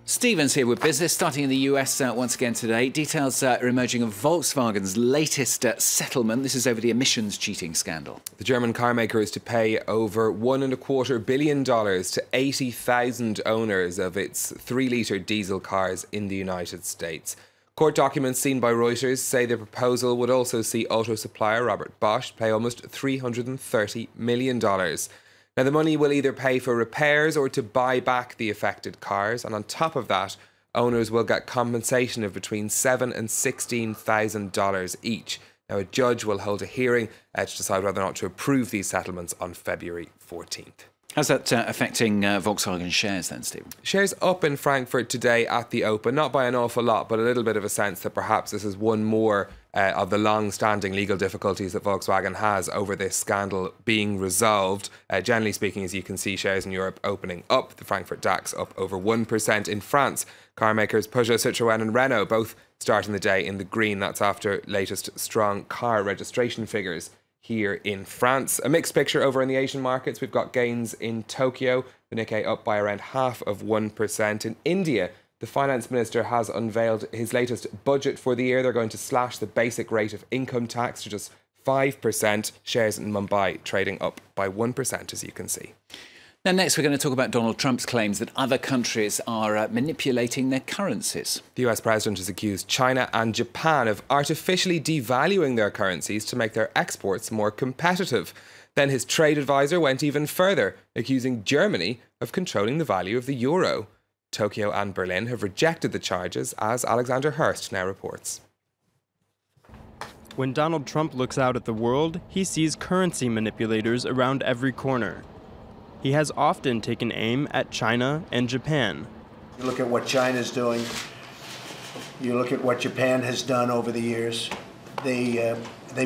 Stephen's here with business, starting in the US once again today. Details are emerging of Volkswagen's latest settlement. This is over the emissions cheating scandal. The German car maker is to pay over $1.25 billion to 80,000 owners of its 3-litre diesel cars in the United States. Court documents seen by Reuters say the proposal would also see auto supplier Robert Bosch pay almost $330 million. Now, the money will either pay for repairs or to buy back the affected cars, and on top of that, owners will get compensation of between $7,000 and $16,000 each. Now, a judge will hold a hearing to decide whether or not to approve these settlements on February 14th. How's that affecting Volkswagen shares then, Stephen? Shares up in Frankfurt today at the open, not by an awful lot, but a little bit of a sense that perhaps this is one more of the long-standing legal difficulties that Volkswagen has over this scandal being resolved. Generally speaking, as you can see, shares in Europe opening up. The Frankfurt DAX up over 1%. In France, car makers Peugeot, Citroën and Renault both starting the day in the green. That's after latest strong car registration figures here in France. A mixed picture over in the Asian markets. We've got gains in Tokyo, the Nikkei up by around 0.5%. In India, the finance minister has unveiled his latest budget for the year. They're going to slash the basic rate of income tax to just 5%. Shares in Mumbai trading up by 1%, as you can see. Now, next, we're going to talk about Donald Trump's claims that other countries are manipulating their currencies. The US president has accused China and Japan of artificially devaluing their currencies to make their exports more competitive. Then his trade advisor went even further, accusing Germany of controlling the value of the euro. Tokyo and Berlin have rejected the charges, as Alexander Hurst now reports. When Donald Trump looks out at the world, he sees currency manipulators around every corner. He has often taken aim at China and Japan. You look at what China's doing, you look at what Japan has done over the years. They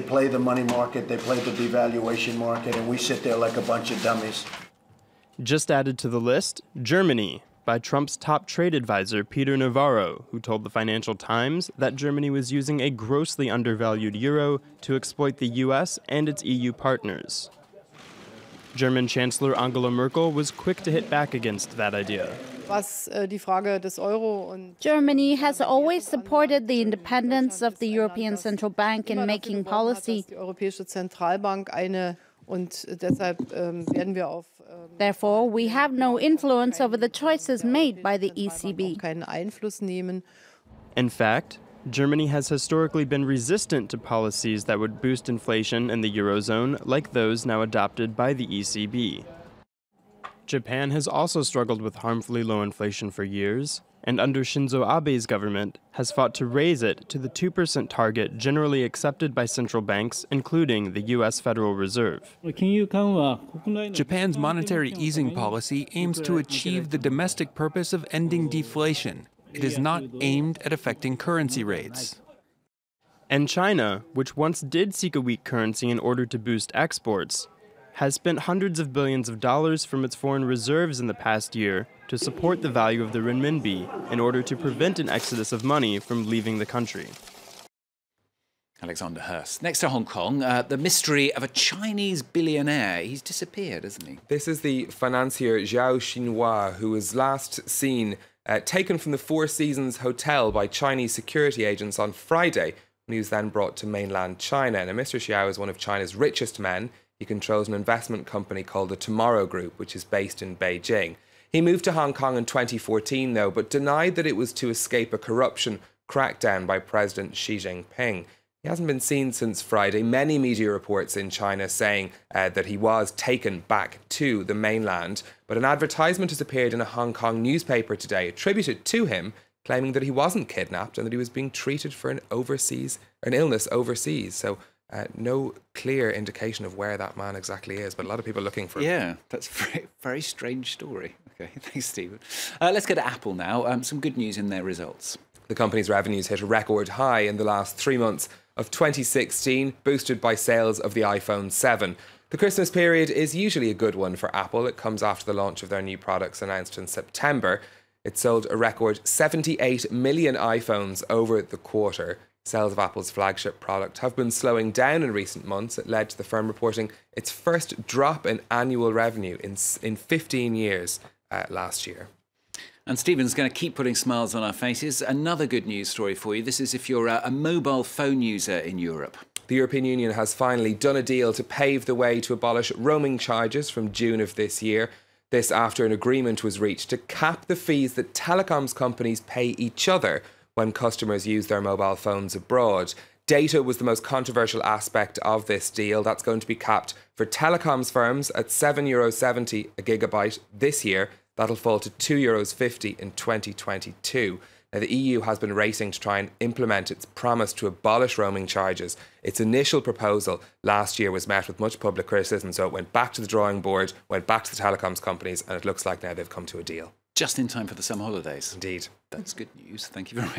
play the money market, they play the devaluation market, and we sit there like a bunch of dummies. Just added to the list, Germany, by Trump's top trade advisor, Peter Navarro, who told the Financial Times that Germany was using a grossly undervalued euro to exploit the US and its EU partners. German Chancellor Angela Merkel was quick to hit back against that idea. Germany has always supported the independence of the European Central Bank in making policy. Therefore, we have no influence over the choices made by the ECB. In fact, Germany has historically been resistant to policies that would boost inflation in the Eurozone, like those now adopted by the ECB. Japan has also struggled with harmfully low inflation for years, and under Shinzo Abe's government has fought to raise it to the 2% target generally accepted by central banks, including the U.S. Federal Reserve. Japan's monetary easing policy aims to achieve the domestic purpose of ending deflation. It is not aimed at affecting currency rates. And China, which once did seek a weak currency in order to boost exports, has spent hundreds of billions of dollars from its foreign reserves in the past year to support the value of the renminbi in order to prevent an exodus of money from leaving the country. Alexander Hurst. Next to Hong Kong, the mystery of a Chinese billionaire. He's disappeared, hasn't he? This is the financier Zhao Xinhua, who was last seen taken from the Four Seasons Hotel by Chinese security agents on Friday, when he was then brought to mainland China. Now, Mr. Xiao is one of China's richest men. He controls an investment company called the Tomorrow Group, which is based in Beijing. He moved to Hong Kong in 2014, though, but denied that it was to escape a corruption crackdown by President Xi Jinping. He hasn't been seen since Friday. Many media reports in China saying that he was taken back to the mainland. But an advertisement has appeared in a Hong Kong newspaper today attributed to him, claiming that he wasn't kidnapped and that he was being treated for an illness overseas. So no clear indication of where that man exactly is, but a lot of people are looking for him. Yeah, that's a very, very strange story. Okay, thanks, Stephen. Let's go to Apple now. Some good news in their results. The company's revenues hit a record high in the last 3 months of 2016, boosted by sales of the iPhone 7. The Christmas period is usually a good one for Apple. It comes after the launch of their new products announced in September. It sold a record 78 million iPhones over the quarter. Sales of Apple's flagship product have been slowing down in recent months. It led to the firm reporting its first drop in annual revenue in 15 years last year. And Stephen's going to keep putting smiles on our faces. Another good news story for you. This is if you're a mobile phone user in Europe. The European Union has finally done a deal to pave the way to abolish roaming charges from June of this year. This after an agreement was reached to cap the fees that telecoms companies pay each other when customers use their mobile phones abroad. Data was the most controversial aspect of this deal. That's going to be capped for telecoms firms at €7.70 a gigabyte this year. That'll fall to €2.50 in 2022. Now, the EU has been racing to try and implement its promise to abolish roaming charges. Its initial proposal last year was met with much public criticism, so it went back to the drawing board, went back to the telecoms companies, and it looks like now they've come to a deal. Just in time for the summer holidays. Indeed. That's good news. Thank you very much.